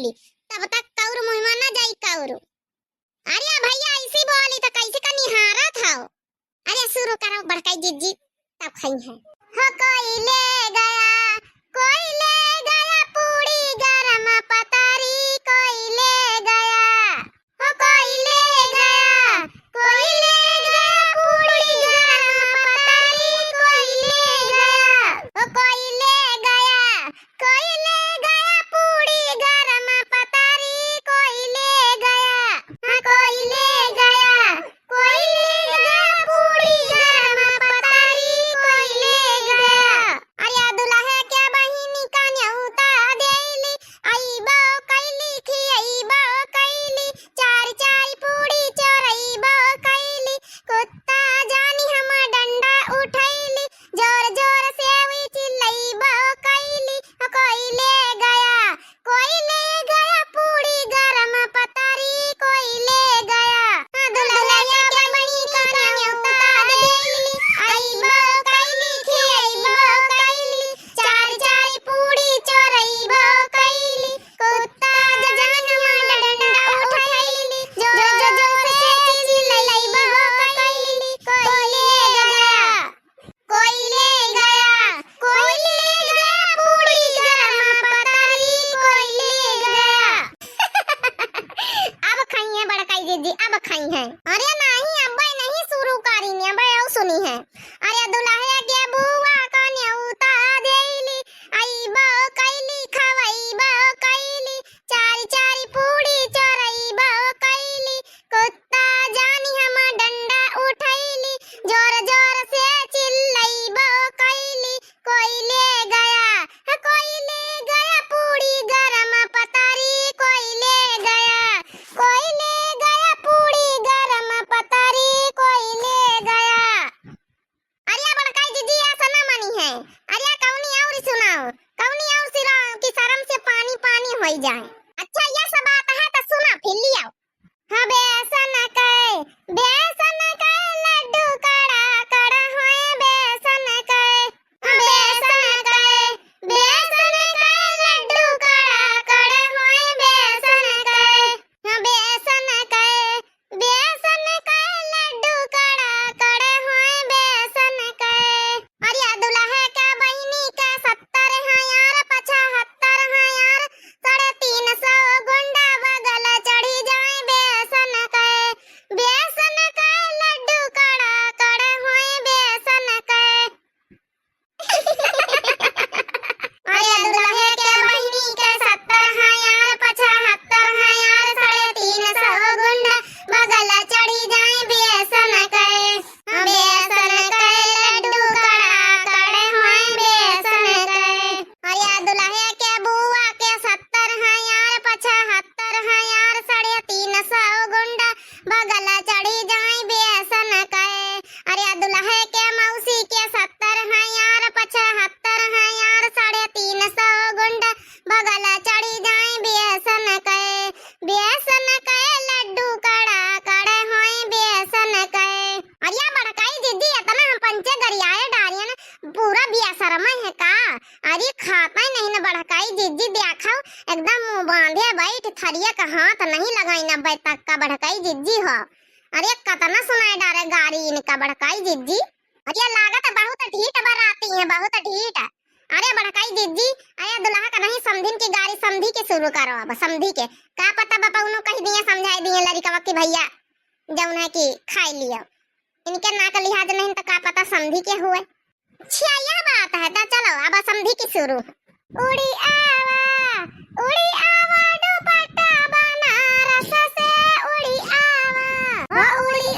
बोली तब तक कौर मुहिमा ना जाई कौर। अरे भैया ऐसी बोली तो कैसे का निहारा था। अरे शुरू करो बड़काई जिज्जी तब खाई है। हो कोई ले गया पूरी गरम पतारी कोई ले गया। हो कोई ले गया पूरी गरम पतारी कोई ले गया। हो कोई ले गया पूरी गरम पतारी कोई ले गया। हाँ कोई ले गया पूरी गरम पतारी कोई ले गया। अरे दुल्हा के बहिनी का न्योता देली आईबो कैली खियाईबो कैली चार चार पूरी चोरईबो कैली कुत्ता जानी हम डंडा उठैली जोर जोर से हुई चिल्लईबो कैली। कोई ले गया पूरी गरम पतारी कोई ले गया। दुल्हा के बहिनी का न्योता देली आईबो कैली खियाईबो कैली चार चार पूरी चोरईबो कैली कुत्ता जानी हम डंडा उठैली जोर जोर से चिल्लईबो कैली। कोई ले गया पूरी गरम पतारी कोई ले गया। अब खाई है बड़काई दीदी अब खाई है। अरे नहीं अब नहीं शुरू करी ने अब आओ सुनी है। अरे दुल्हा के बुआ का न्योता देली आईबो कैली खवाईबो कैली चार चार पूरी चोरईबो कैली कुत्ता जानी हम डंडा उठैली जोर जोर से चिल्लईबो कैली। कोई ले गया पूरी गरम पतारी कोई ले गया। पूरी गरम पतारी कोई ले गया। अरे बड़काई दीदी ऐसा ना मानी है। अरे कौनी और सुनाओ कि शर्म से पानी पानी हो जाए। अच्छा ये सब बात है तो सुना फिर लियो। हाँ बेसन के लड्डू कड़ा कड़ा होए बेसन के। बेसन के लड्डू कड़ा कड़ा होए बेसन के। बेसन के लड्डू कड़ा कड़ा होए बेसन के। अरे दुल्हा के बहिनी के 70 है यार 75 है यार 350 गुंडा बगल चढ़ी जाए बेसन के। लड्डू कड़ा कड़ा होए बेसन के। अरे दुल्हे के बहिनी के 70 है यार 75 है यार 350 गुंडा बगल चढ़ी जाए बेसन के। लड्डू कड़ा कड़े होए बेसन के। अरे दुल्हे के बुआ के 70 है यार 75 है यार 350 गुंडा बगल चढ़ी जाए बेसन के। अरे दुल्हे के मौसी के 70 है यार 75 है यार 350 गुंडा बगल चढ़ी जाए बेसन के। लड्डू कड़ा कड़े होए बेसन के। अरे बड़काई दीदी इतना हम पंचे गरियाए डारियन पूरा बेशरम है का। अरे खाता नहीं न बड़काई दीदी देखो एकदम मुंह बांधे बैठ थरिया का हाथ नहीं लगाई न बैठ तक का बड़काई दीदी हो। अरे कतना सुनाई डारे गाड़ी इनका बड़काई दीदी। अरे लागत बहुत ढीठ बराती है बहुत ढीठ। अरे बड़काई दीदी अरे दुल्हा का नहीं समधिन की गाड़ी समधी के शुरू करो अब समधी के का पता बापा उन्हों कह दिए समझाई दिए लड़का की भैया जौन है कि खाई लियो इनके ना का लिहाज नहीं तो का पता समधी के हुए। अच्छा यह बात है तो चलो अब समधी की शुरू। उड़ी आवा दुपट्टा बनारस से उड़ी आवा। उड़ी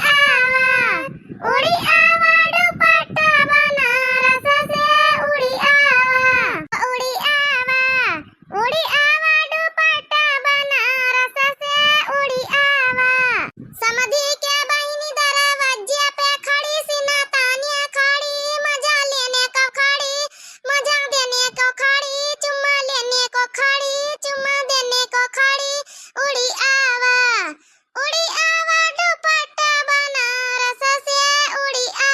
आवा दुपट्टा बनारस से उड़ी आवा। उड़ी आवा दुपट्टा बनारस से उड़ी आवा। समधी के बहिनी दरवाजे पे खड़ी सीना तानिया खड़ी मजा लेने को खड़ी मजा देने को खड़ी चुम्मा लेने को खड़ी चुम्मा देने को खड़ी। उड़ी आवा दुपट्टा बनारस से उड़ी आवा।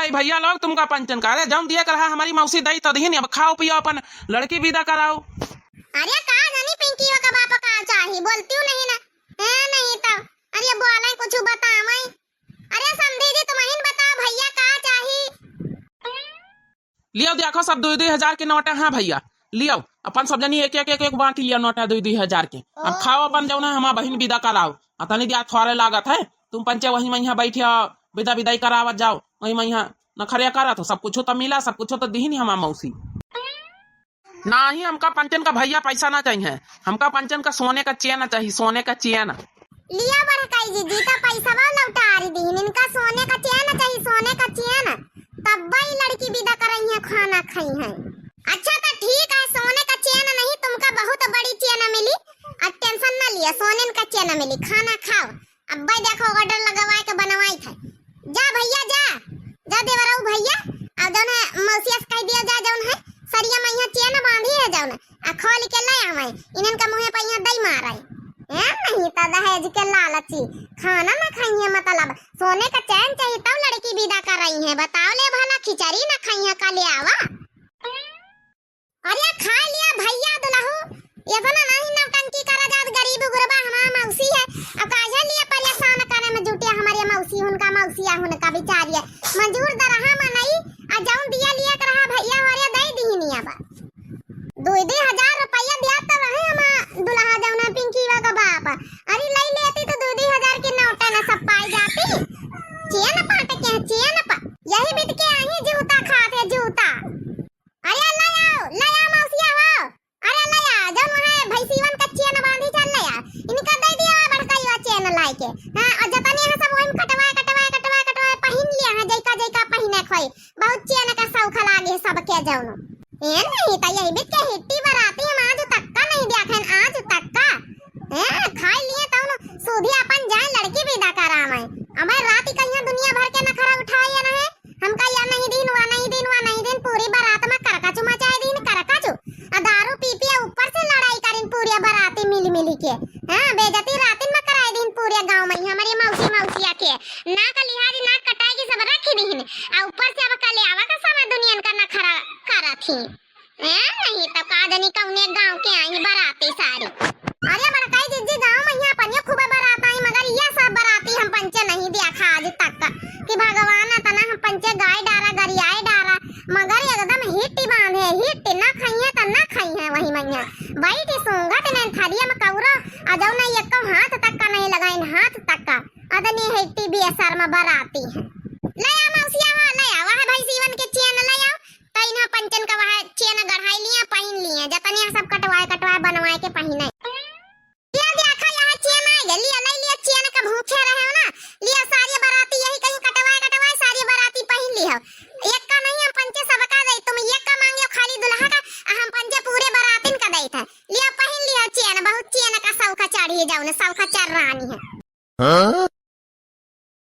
भाई भैया लोग तुमका पंचन का, अरे जम दिया कर हमारी मौसी दई तो दही, अब खाओ पियो अपन लड़की विदा कराओ। अरे का जानी पिंकी का बाप का चाही, बोलती हूँ नहीं ना है नहीं तो अरे बोले कुछ बतावे। अरे समझी जी तुम ही बताओ भैया का चाही। लियो देखो सब 2-2 हजार के नोट है। हाँ भैया लियो अपन सब जनी एक एक एक एक बांट लिया नोट है 2-2 हजार के। अब खाओ अपन जो ना हमारा बहन विदा कराओ, अतनी दिया थोड़े लागत है, तुम पंचे वही मैं यहाँ बैठिया विदा विदाई करावत जाओ, वही मैं यहाँ नखरिया करा तो सब कुछ तो मिला, सब कुछ तो दी नहीं हमारा मौसी। ना ही हमका पंचन का भैया पैसा ना चाहिए, हमका पंचन का सोने का चेन चाहिए, सोने का चेन। लिया बड़काई जी का पैसा वो लौटा रही दी, इनका सोने का चैन चाहिए, सोने का चैन, तब वही लड़की विदा करई है, खाना खाई है। अच्छा तो ठीक है, सोने का चैन नहीं तुमका बहुत बड़ी चैन मिली, अब टेंशन ना लिया, सोने का चैन मिली, खाना खाओ। अब भाई देखो ऑर्डर लगवाए के बनवाई थे, जा भैया जा जा देवराऊ भैया, अब जौन है मौसिया से कह दिया जा जौन है सरिया में यहाँ चैन बांधी है जौन आ खोल के ले आवे, इनन का मुंह पे यहाँ दई माराई है, नहीं तो दहेज के लालची खाना ना खाइए, मतलब सोने का चैन चाहिए तब लड़की विदा कर रही है, बताओ ले भला खिचड़ी ना खाइए का ले आवा। अरे खा लिया भैया दुल्हू, ये तो ना नहीं नौटंकी करा जात, गरीब गुरबा हमारा मौसी है, अब काहे लिए परेशान करे में जुटे हमारे मौसी, उनका मौसिया उनका बेचारी है, मंजूर दरहा मनई आ जाऊं दिया लिया करहा भैया हमारे दई दीनिया बा 2-2 हजार रुपया दिया तो रहे हम दुल्हा जौना पिंकी का बाप, अरे ले लेती तो 2-2 हजार के नोटा ना सब पाई जाती, चेन पाट के चेन पा यही बिद के आही जूता खाते जूता। अरे ले आओ मौसिया हो, अरे ले आ जौन है भैसीवन का चेन बांधी चल ले आ, इनका दे दिया बड़काई चेन लाई के। हां और जतने है सब वही कटवाए पहिन लिया है, जैका जैका पहिने खोई, बहुत चेन का शौक लागे सबके जौन ए नहीं त यही बित के हिट्टी बराती हम आज तक का नहीं देखन, आज तक का खाई लिए तो सूधी अपन जाए लड़की विदा करावे, अबे रात कहिया दुनिया भर के नखरा उठाए रहे, हमका या नहीं दिन वा नहीं दिन वा नहीं दिन पूरी बारात में करकाचू मचाए दिन करकाचू, आ दारू पी पी ऊपर से लड़ाई करिन पूरी बाराती मिल के, हां बेइज्जती रातिन में कराए दिन पूरे गांव में हमारी मौसिया के ना का लिहाज ना कटाएगी सब रखी दीन, आ ऊपर से अब कले आवा का समय दुनिया का नखरा करा थी नहीं तो कादनी कौने गांव के आई बाराती सारी। अरे बड़काई जिज्जी गांव में यहाँ पनिया खूब बारात आई, मगर ये सब बाराती हम पंचे नहीं देखा आज तक कि भगवान तना हम पंचे गाय डारा गरियाए डारा, मगर एकदम हिट बांधे हिट ना खाइए तो ना खाइए, वही मैया बैठी सोंगत ने थरिया में कौरो आ जाओ ना एक हाथ तक का नहीं लगाइन, हाथ तक का अदनी हिट्टी बेसर में बाराती है। ले आ मौसिया हो ले आ, वह भाई सीवन के चेन ले आओ, कहीं ना पंचन का वह चेन गढ़ाई लिया पहिन लिए, जतने सब कटवाए बनवाए के पहिने लिया देखा यहाँ चेन आ गई, लिया ले लिया चेन का भूखे रहे हो ना, लिया सारी बाराती यही कहीं कटवाए सारी बाराती पहिन ली हो, एक